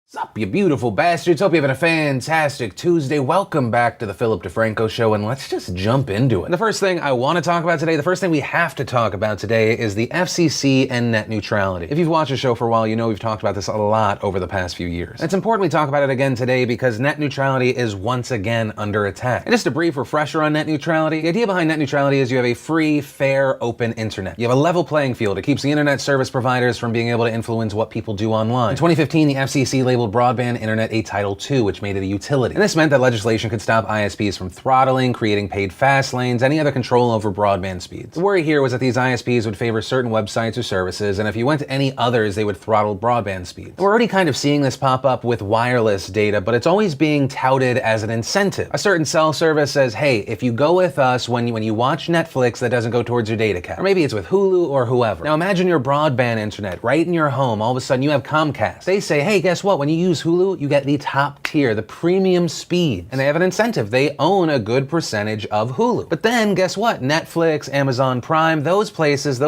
Sup, you beautiful bastards. Hope you're having a fantastic Tuesday. Welcome back to the Philip DeFranco Show, and let's just jump into it. The first thing I want to talk about today, the first thing we have to talk about today is the FCC and net neutrality. If you've watched the show for a while, you know we've talked about this a lot over the past few years. And it's important we talk about it again today because net neutrality is once again under attack. And just a brief refresher on net neutrality, the idea behind net neutrality is you have a free, fair, open internet. You have a level playing field. It keeps the internet service providers from being able to influence what people do online. In 2015, the FCC labeled broadband internet a Title II, which made it a utility. And this meant that legislation could stop ISPs from throttling, creating paid fast lanes, any other control over broadband speeds. The worry here was that these ISPs would favor certain websites or services, and if you went to any others, they would throttle broadband speeds. And we're already kind of seeing this pop up with wireless data, but it's always being touted as an incentive. A certain cell service says, hey, if you go with us when you watch Netflix, that doesn't go towards your data cap. Or maybe it's with Hulu or whoever. Now imagine your broadband internet right in your home. All of a sudden you have Comcast. They say, hey, guess what? When you use Hulu, you get the top tier, the premium speed. And they have an incentive. They own a good percentage of Hulu. But then guess what? Netflix, Amazon Prime, those places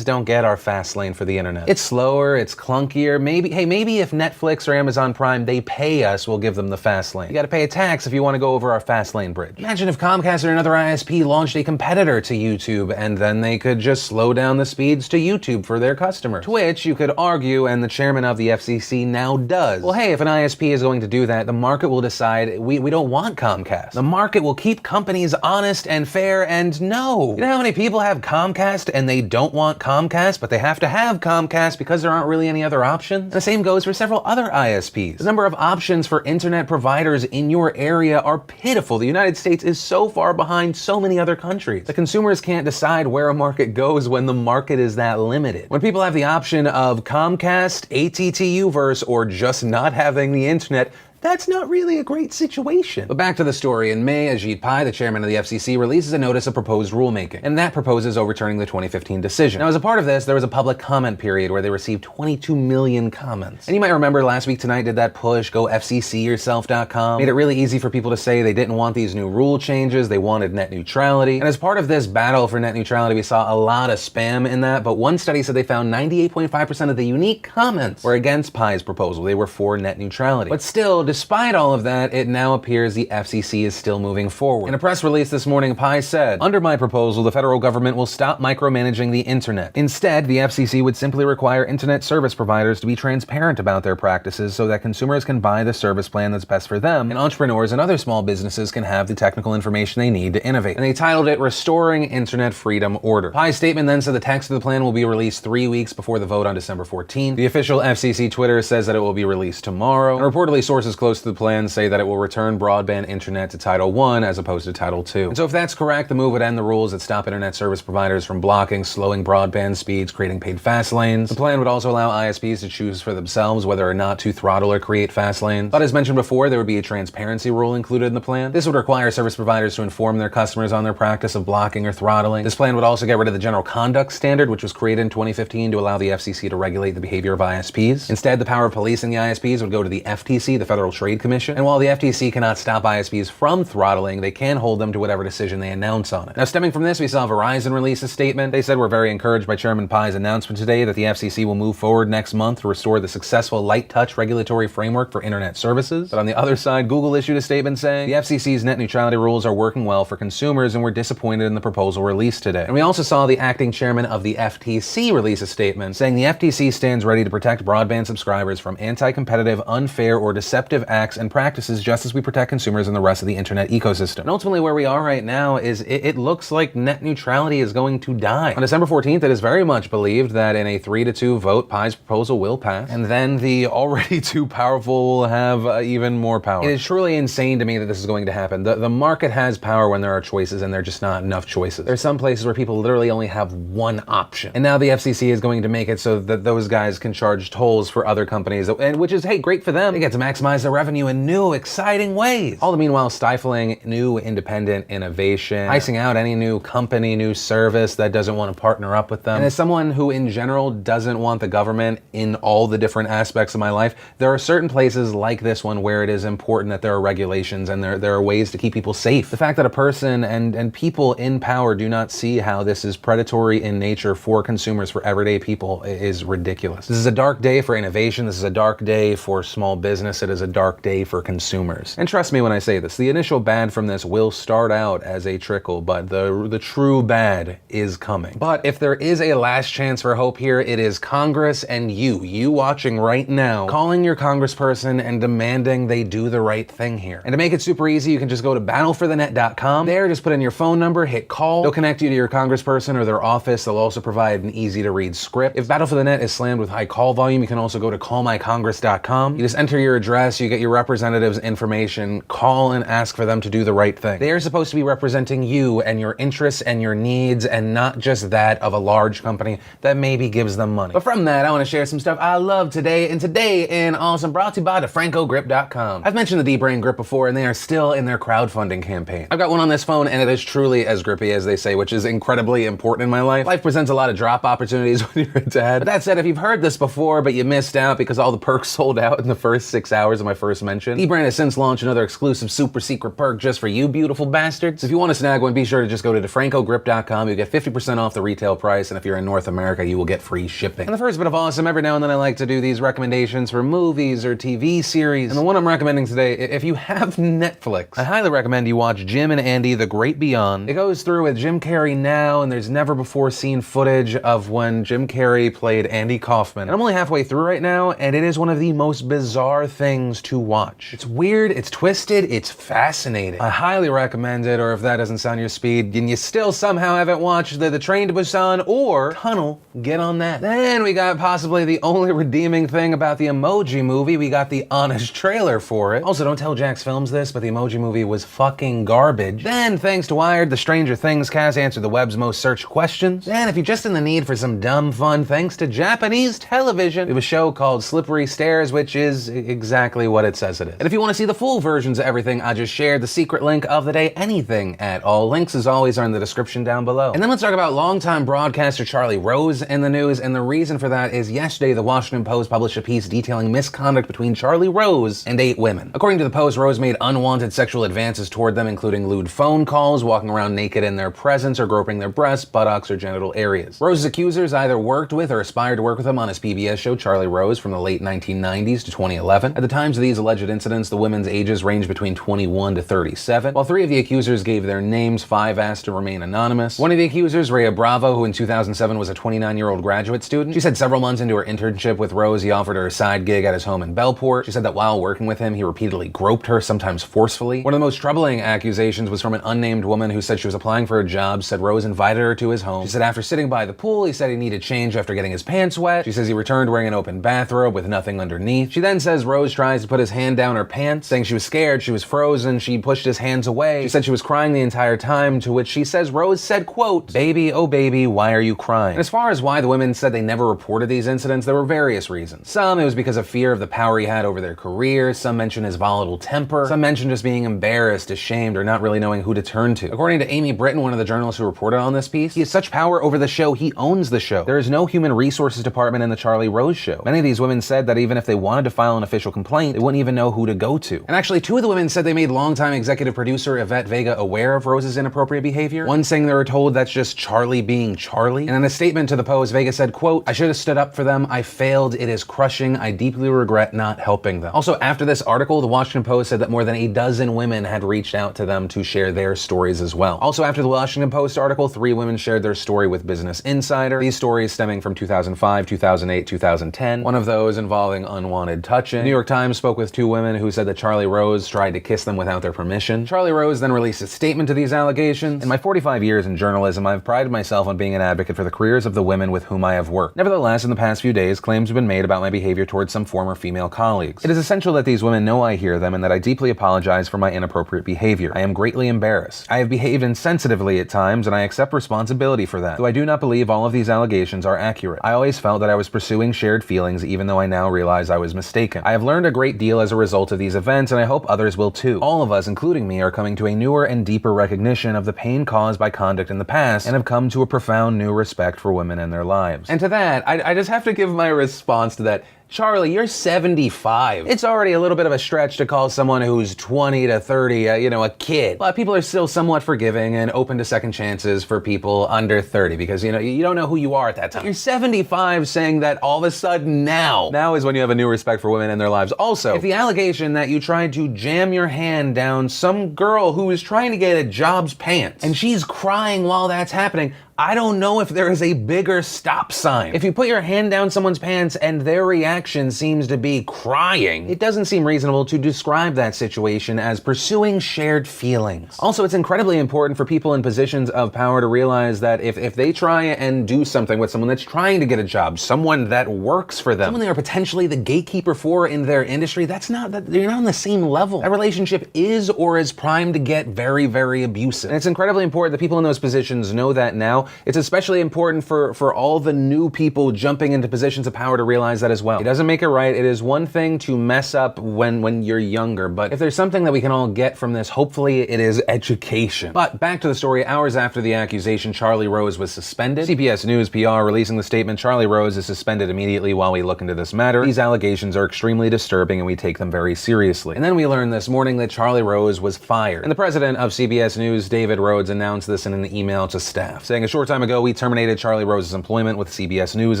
don't get our fast lane for the internet. It's slower, it's clunkier. Maybe if Netflix or Amazon Prime, they pay us, we'll give them the fast lane. You gotta pay a tax if you wanna go over our fast lane bridge. Imagine if Comcast or another ISP launched a competitor to YouTube and then they could just slow down the speeds to YouTube for their customers. Twitch, you could argue, and the chairman of the FCC now does. Well, hey, if an ISP is going to do that, the market will decide we don't want Comcast. The market will keep companies honest and fair and no. You know how many people have Comcast and they don't want Comcast, but they have to have Comcast because there aren't really any other options? And the same goes for several other ISPs. The number of options for internet providers in your area are pitiful. The United States is so far behind so many other countries. The consumers can't decide where a market goes when the market is that limited. When people have the option of Comcast, AT&T Uverse, or just not having the internet, that's not really a great situation. But back to the story. In May, Ajit Pai, the chairman of the FCC, releases a notice of proposed rulemaking, and that proposes overturning the 2015 decision. Now, as a part of this, there was a public comment period where they received 22 million comments. And you might remember Last Week Tonight did that push, go FCCyourself.com, made it really easy for people to say they didn't want these new rule changes, they wanted net neutrality. And as part of this battle for net neutrality, we saw a lot of spam in that, but one study said they found 98.5% of the unique comments were against Pai's proposal. They were for net neutrality. But still, despite all of that, it now appears the FCC is still moving forward. In a press release this morning, Pai said, under my proposal, the federal government will stop micromanaging the internet. Instead, the FCC would simply require internet service providers to be transparent about their practices so that consumers can buy the service plan that's best for them, and entrepreneurs and other small businesses can have the technical information they need to innovate. And they titled it Restoring Internet Freedom Order. Pai's statement then said the text of the plan will be released 3 weeks before the vote on December 14th. The official FCC Twitter says that it will be released tomorrow, and reportedly sources close to the plan say that it will return broadband internet to Title I as opposed to Title II. And so if that's correct, the move would end the rules that stop internet service providers from blocking, slowing broadband speeds, creating paid fast lanes. The plan would also allow ISPs to choose for themselves whether or not to throttle or create fast lanes. But as mentioned before, there would be a transparency rule included in the plan. This would require service providers to inform their customers on their practice of blocking or throttling. This plan would also get rid of the general conduct standard, which was created in 2015 to allow the FCC to regulate the behavior of ISPs. Instead, the power of policing the ISPs would go to the FTC, the Federal Trade Commission. And while the FTC cannot stop ISPs from throttling, they can hold them to whatever decision they announce on it. Now, stemming from this, we saw Verizon release a statement. They said, we're very encouraged by Chairman Pai's announcement today that the FCC will move forward next month to restore the successful light touch regulatory framework for internet services. But on the other side, Google issued a statement saying the FCC's net neutrality rules are working well for consumers and we're disappointed in the proposal released today. And we also saw the acting chairman of the FTC release a statement saying the FTC stands ready to protect broadband subscribers from anti-competitive, unfair, or deceptive acts and practices just as we protect consumers and the rest of the internet ecosystem. And ultimately where we are right now is it looks like net neutrality is going to die. On December 14th, it is very much believed that in a 3-2 vote, Pai's proposal will pass, and then the already too powerful will have even more power. It is truly insane to me that this is going to happen. The market has power when there are choices and there are just not enough choices. There's some places where people literally only have one option. And now the FCC is going to make it so that those guys can charge tolls for other companies, and which is, hey, great for them. They get to maximize maximize their revenue in new, exciting ways. All the meanwhile stifling new independent innovation, icing out any new company, new service that doesn't want to partner up with them. And as someone who in general doesn't want the government in all the different aspects of my life, there are certain places like this one where it is important that there are regulations and there are ways to keep people safe. The fact that a person and people in power do not see how this is predatory in nature for consumers, for everyday people, is ridiculous. This is a dark day for innovation. This is a dark day for small business. It is a dark day for consumers. And trust me when I say this, the initial bad from this will start out as a trickle, but the true bad is coming. But if there is a last chance for hope here, it is Congress and you watching right now, calling your congressperson and demanding they do the right thing here. And to make it super easy, you can just go to battleforthenet.com. There, just put in your phone number, hit call. They'll connect you to your congressperson or their office. They'll also provide an easy to read script. If Battle for the Net is slammed with high call volume, you can also go to callmycongress.com. You just enter your address, you get your representative's information, call and ask for them to do the right thing. They are supposed to be representing you and your interests and your needs, and not just that of a large company that maybe gives them money. But from that, I want to share some stuff I love today, and today in Awesome, brought to you by DeFrancoGrip.com. I've mentioned the D-Brain Grip before, and they are still in their crowdfunding campaign. I've got one on this phone, and it is truly as grippy as they say, which is incredibly important in my life. Life presents a lot of drop opportunities when you're a dad. But that said, if you've heard this before, but you missed out because all the perks sold out in the first 6 hours of my first mention, D-Brain has since launched another exclusive super secret perk just for you beautiful bastards. If you want to snag one, be sure to just go to DeFrancoGrip.com. You get 50% off the retail price, and if you're in North America, you will get free shipping. And the first bit of awesome, every now and then I like to do these recommendations for movies or TV series. And the one I'm recommending today, if you have Netflix, I highly recommend you watch Jim and Andy, The Great Beyond. It goes through with Jim Carrey now, and there's never before seen footage of when Jim Carrey played Andy Kaufman. And I'm only halfway through right now, and it is one of the most bizarre things to watch. It's weird, it's twisted, it's fascinating. I highly recommend it, or if that doesn't sound your speed, and you still somehow haven't watched the Train to Busan or Tunnel, get on that. Then we got possibly the only redeeming thing about the Emoji Movie. We got the honest trailer for it. Also, don't tell Jax Films this, but the Emoji Movie was fucking garbage. Then, thanks to Wired, the Stranger Things cast answered the web's most searched questions. And if you're just in the need for some dumb fun, thanks to Japanese television, we have a show called Slippery Stairs, which is exactly what it says it is. And if you want to see the full versions of everything I just shared, the secret link of the day, anything at all, links as always are in the description down below. And then let's talk about longtime broadcaster Charlie Rose in the news, and the reason for that is yesterday the Washington Post published a piece detailing misconduct between Charlie Rose and 8 women. According to the Post, Rose made unwanted sexual advances toward them, including lewd phone calls, walking around naked in their presence, or groping their breasts, buttocks, or genital areas. Rose's accusers either worked with or aspired to work with him on his PBS show Charlie Rose from the late 1990s to 2011. At the times of these alleged incidents, the women's ages ranged between 21 to 37. While 3 of the accusers gave their names, 5 asked to remain anonymous. One of the accusers, Rhea Bravo, who in 2007 was a 29-year-old graduate student, she said several months into her internship with Rose, he offered her a side gig at his home in Bellport. She said that while working with him, he repeatedly groped her, sometimes forcefully. One of the most troubling accusations was from an unnamed woman who said she was applying for a job, said Rose invited her to his home. She said after sitting by the pool, he said he needed change after getting his pants wet. She says he returned wearing an open bathrobe with nothing underneath. She then says Rose tries to put his hand down her pants, saying she was scared, she was frozen, she pushed his hands away. She said she was crying the entire time, to which she says Rose said, quote, "Baby, oh baby, why are you crying?" And as far as why the women said they never reported these incidents, there were various reasons. Some, it was because of fear of the power he had over their careers. Some mentioned his volatile temper. Some mentioned just being embarrassed, ashamed, or not really knowing who to turn to. According to Amy Britton, one of the journalists who reported on this piece, he has such power over the show, he owns the show. There is no human resources department in the Charlie Rose show. Many of these women said that even if they wanted to file an official complaint, they wouldn't even know who to go to. And actually, 2 of the women said they made longtime executive producer Yvette Vega aware of Rose's inappropriate behavior. One saying they were told that's just Charlie being Charlie. And in a statement to the Post, Vega said, quote, "I should have stood up for them. I failed. It is crushing. I deeply regret not helping them." Also, after this article, the Washington Post said that more than a dozen women had reached out to them to share their stories as well. Also, after the Washington Post article, 3 women shared their story with Business Insider. These stories stemming from 2005, 2008, 2010. One of those involving unwanted touching. The New York Times spoke with 2 women who said that Charlie Rose tried to kiss them without their permission. Charlie Rose then released a statement to these allegations. In my 45 years in journalism, I've prided myself on being an advocate for the careers of the women with whom I have worked. Nevertheless, in the past few days, claims have been made about my behavior towards some former female colleagues. It is essential that these women know I hear them and that I deeply apologize for my inappropriate behavior. I am greatly embarrassed. I have behaved insensitively at times, and I accept responsibility for that. Though I do not believe all of these allegations are accurate. I always felt that I was pursuing shared feelings, even though I now realize I was mistaken. I have learned a great great deal as a result of these events, and I hope others will too. All of us, including me, are coming to a newer and deeper recognition of the pain caused by conduct in the past, and have come to a profound new respect for women and their lives. And to that, I just have to give my response to that. Charlie, you're 75. It's already a little bit of a stretch to call someone who's 20 to 30, a kid. But people are still somewhat forgiving and open to second chances for people under 30 because, you don't know who you are at that time. You're 75 saying that all of a sudden now is when you have a new respect for women and their lives. Also, if the allegation that you tried to jam your hand down some girl who is trying to get a job's pants and she's crying while that's happening, I don't know if there is a bigger stop sign. If you put your hand down someone's pants and their reaction seems to be crying, it doesn't seem reasonable to describe that situation as pursuing shared feelings. Also, it's incredibly important for people in positions of power to realize that if they try and do something with someone that's trying to get a job, someone that works for them, someone they are potentially the gatekeeper for in their industry, you're not on the same level. That relationship is or is primed to get very, very abusive. And it's incredibly important that people in those positions know that now. It's especially important for all the new people jumping into positions of power to realize that as well. It doesn't make it right. It is one thing to mess up when you're younger, but if there's something that we can all get from this, hopefully it is education. But back to the story. Hours after the accusation, Charlie Rose was suspended. CBS News PR releasing the statement, Charlie Rose is suspended immediately while we look into this matter. These allegations are extremely disturbing and we take them very seriously. And then we learned this morning that Charlie Rose was fired. And the president of CBS News, David Rhodes, announced this in an email to staff, saying a short time ago, we terminated Charlie Rose's employment with CBS News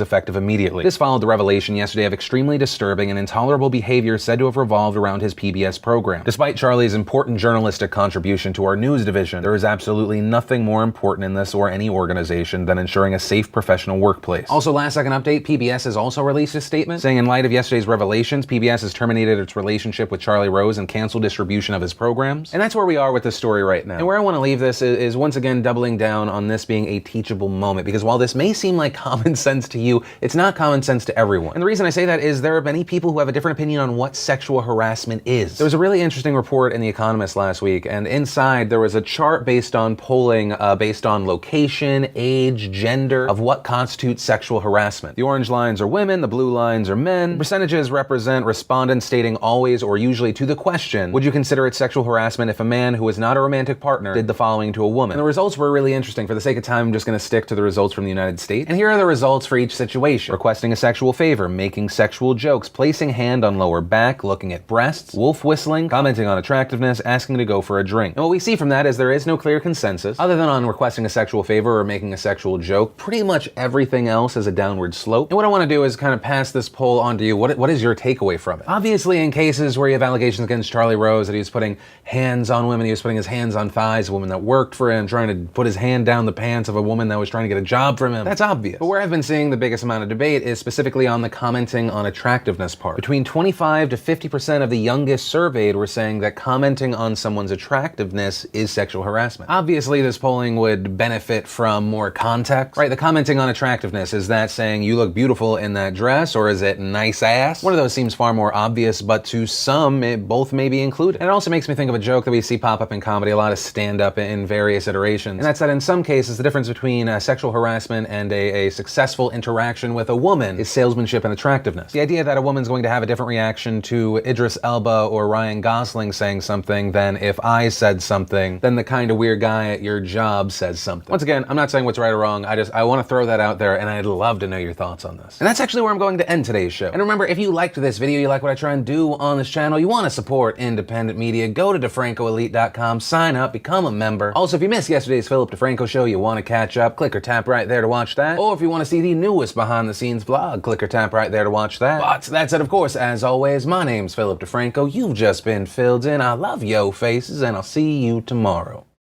effective immediately. This followed the revelation yesterday of extremely disturbing and intolerable behavior said to have revolved around his PBS program. Despite Charlie's important journalistic contribution to our news division, there is absolutely nothing more important in this or any organization than ensuring a safe professional workplace. Also, last second update, PBS has also released a statement saying in light of yesterday's revelations, PBS has terminated its relationship with Charlie Rose and canceled distribution of his programs. And that's where we are with this story right now. And where I want to leave this is once again doubling down on this being a teachable moment, because while this may seem like common sense to you, it's not common sense to everyone. And the reason I say that is there are many people who have a different opinion on what sexual harassment is. There was a really interesting report in The Economist last week, and inside there was a chart based on polling based on location, age, gender, of what constitutes sexual harassment. The orange lines are women, the blue lines are men. Percentages represent respondents stating always or usually to the question, would you consider it sexual harassment if a man who is not a romantic partner did the following to a woman? And the results were really interesting. For the sake of time, I'm just going to stick to the results from the United States. And here are the results for each situation. Requesting a sexual favor, making sexual jokes, placing hand on lower back, looking at breasts, wolf whistling, commenting on attractiveness, asking to go for a drink. And what we see from that is there is no clear consensus. Other than on requesting a sexual favor or making a sexual joke, pretty much everything else is a downward slope. And what I want to do is kind of pass this poll on to you. What is your takeaway from it? Obviously, in cases where you have allegations against Charlie Rose that he was putting hands on women, he was putting his hands on thighs, a woman that worked for him, trying to put his hand down the pants of a woman that was trying to get a job from him. That's obvious. But where I've been seeing the biggest amount of debate is specifically on the commenting on attractiveness part. Between 25 to 50% of the youngest surveyed were saying that commenting on someone's attractiveness is sexual harassment. Obviously, this polling would benefit from more context, right? The commenting on attractiveness, is that saying you look beautiful in that dress, or is it nice ass? One of those seems far more obvious, but to some, it both may be included. And it also makes me think of a joke that we see pop up in comedy, a lot of stand-up in various iterations. And that's that in some cases, the difference between sexual harassment and a successful interaction with a woman is salesmanship and attractiveness. The idea that a woman's going to have a different reaction to Idris Elba or Ryan Gosling saying something than if I said something, than the kind of weird guy at your job says something. Once again, I'm not saying what's right or wrong, I want to throw that out there, and I'd love to know your thoughts on this. And that's actually where I'm going to end today's show. And remember, if you liked this video, you like what I try and do on this channel, you want to support independent media, go to DeFrancoElite.com, sign up, become a member. Also, if you missed yesterday's Philip DeFranco show, you want to catch up, click or tap right there to watch that. Or if you want to see the newest behind the scenes vlog, click or tap right there to watch that. But that said, of course, as always, my name's Philip DeFranco. You've just been filled in. I love yo faces, and I'll see you tomorrow.